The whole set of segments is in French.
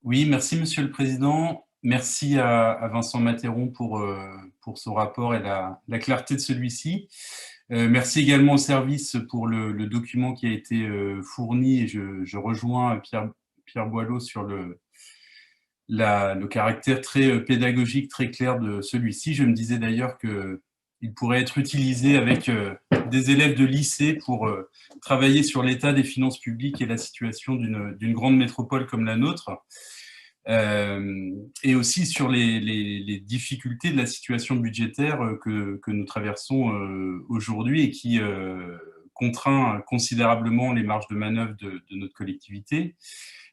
Oui, merci Monsieur le Président. Merci à Vincent Matteiron pour son rapport et la clarté de celui-ci. Merci également au service pour le document qui a été fourni et je rejoins Pierre Boileau sur le caractère très pédagogique, très clair de celui-ci. Je me disais d'ailleurs qu'il pourrait être utilisé avec des élèves de lycée pour travailler sur l'état des finances publiques et la situation d'une grande métropole comme la nôtre. Et aussi sur les difficultés de la situation budgétaire que nous traversons aujourd'hui et qui contraint considérablement les marges de manœuvre de notre collectivité.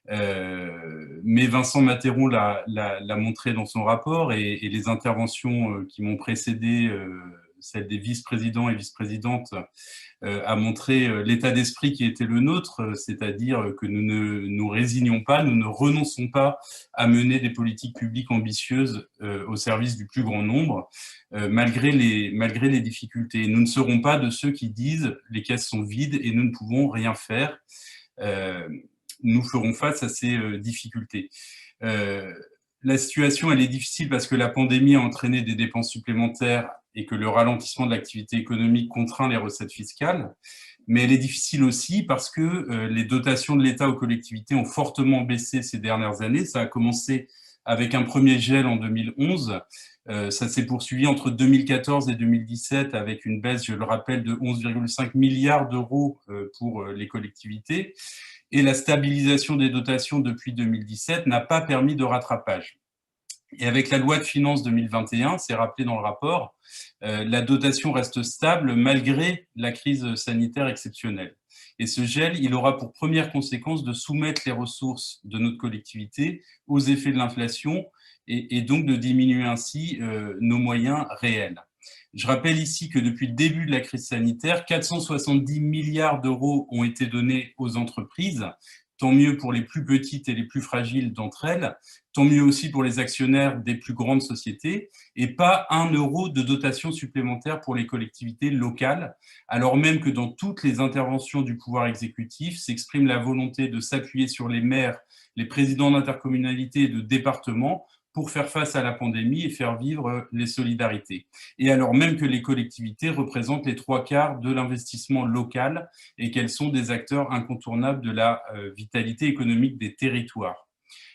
Mais Vincent Matteiron l'a montré dans son rapport et les interventions qui m'ont précédé, celle des vice-présidents et vice-présidentes, a montré l'état d'esprit qui était le nôtre, c'est-à-dire que nous ne nous résignons pas, nous ne renonçons pas à mener des politiques publiques ambitieuses au service du plus grand nombre, malgré les difficultés. Nous ne serons pas de ceux qui disent « les caisses sont vides et nous ne pouvons rien faire ». Nous ferons face à ces difficultés. La situation, elle est difficile parce que la pandémie a entraîné des dépenses supplémentaires et que le ralentissement de l'activité économique contraint les recettes fiscales. Mais elle est difficile aussi parce que les dotations de l'État aux collectivités ont fortement baissé ces dernières années. Ça a commencé avec un premier gel en 2011. Ça s'est poursuivi entre 2014 et 2017 avec une baisse, je le rappelle, de 11,5 milliards d'euros pour les collectivités. Et la stabilisation des dotations depuis 2017 n'a pas permis de rattrapage. Et avec la loi de finances 2021, c'est rappelé dans le rapport, la dotation reste stable malgré la crise sanitaire exceptionnelle. Et ce gel, il aura pour première conséquence de soumettre les ressources de notre collectivité aux effets de l'inflation et donc de diminuer ainsi nos moyens réels. Je rappelle ici que depuis le début de la crise sanitaire, 470 milliards d'euros ont été donnés aux entreprises, tant mieux pour les plus petites et les plus fragiles d'entre elles, tant mieux aussi pour les actionnaires des plus grandes sociétés, et pas un euro de dotation supplémentaire pour les collectivités locales, alors même que dans toutes les interventions du pouvoir exécutif s'exprime la volonté de s'appuyer sur les maires, les présidents d'intercommunalités et de départements pour faire face à la pandémie et faire vivre les solidarités. Et alors même que les collectivités représentent les 3/4 de l'investissement local et qu'elles sont des acteurs incontournables de la vitalité économique des territoires.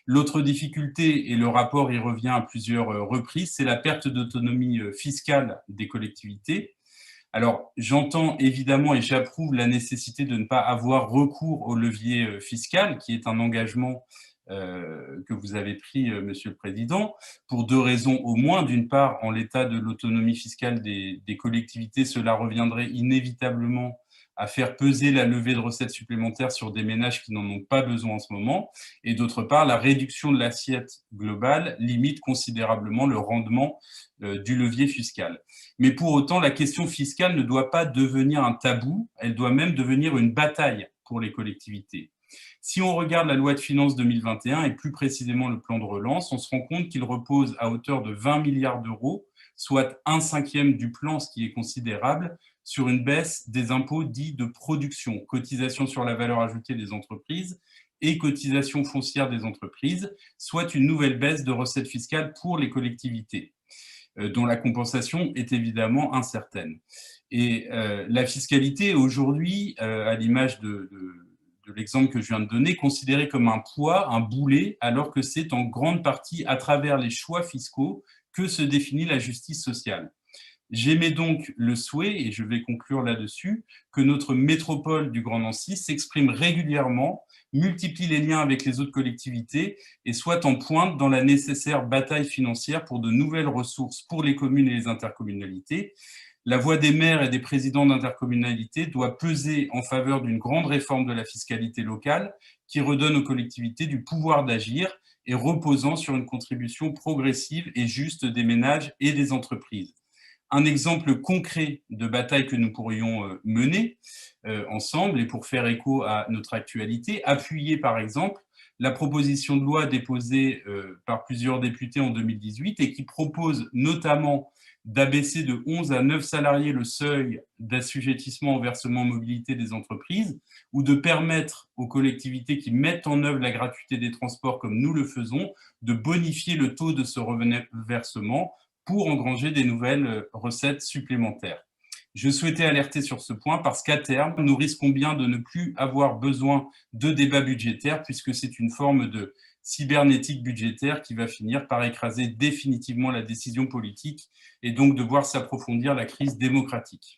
L'autre difficulté, et le rapport y revient à plusieurs reprises, c'est la perte d'autonomie fiscale des collectivités. Alors, j'entends évidemment et j'approuve la nécessité de ne pas avoir recours au levier fiscal, qui est un engagement que vous avez pris, Monsieur le Président, pour deux raisons au moins. D'une part, en l'état de l'autonomie fiscale des collectivités, cela reviendrait inévitablement à faire peser la levée de recettes supplémentaires sur des ménages qui n'en ont pas besoin en ce moment. Et d'autre part, la réduction de l'assiette globale limite considérablement le rendement du levier fiscal. Mais pour autant, la question fiscale ne doit pas devenir un tabou, elle doit même devenir une bataille pour les collectivités. Si on regarde la loi de finances 2021 et plus précisément le plan de relance, on se rend compte qu'il repose à hauteur de 20 milliards d'euros, soit 1/5 du plan, ce qui est considérable, sur une baisse des impôts dits de production, cotisation sur la valeur ajoutée des entreprises et cotisation foncière des entreprises, soit une nouvelle baisse de recettes fiscales pour les collectivités, dont la compensation est évidemment incertaine. Et la fiscalité aujourd'hui, à l'image de l'exemple que je viens de donner, considérée comme un poids, un boulet, alors que c'est en grande partie à travers les choix fiscaux que se définit la justice sociale. J'émets donc le souhait, et je vais conclure là-dessus, que notre métropole du Grand Nancy s'exprime régulièrement, multiplie les liens avec les autres collectivités et soit en pointe dans la nécessaire bataille financière pour de nouvelles ressources pour les communes et les intercommunalités. La voix des maires et des présidents d'intercommunalités doit peser en faveur d'une grande réforme de la fiscalité locale qui redonne aux collectivités du pouvoir d'agir et reposant sur une contribution progressive et juste des ménages et des entreprises. Un exemple concret de bataille que nous pourrions mener ensemble et pour faire écho à notre actualité, appuyer par exemple la proposition de loi déposée par plusieurs députés en 2018 et qui propose notamment d'abaisser de 11 à 9 salariés le seuil d'assujettissement au versement mobilité des entreprises ou de permettre aux collectivités qui mettent en œuvre la gratuité des transports comme nous le faisons, de bonifier le taux de ce reversement pour engranger des nouvelles recettes supplémentaires. Je souhaitais alerter sur ce point parce qu'à terme, nous risquons bien de ne plus avoir besoin de débats budgétaires puisque c'est une forme de cybernétique budgétaire qui va finir par écraser définitivement la décision politique et donc de voir s'approfondir la crise démocratique.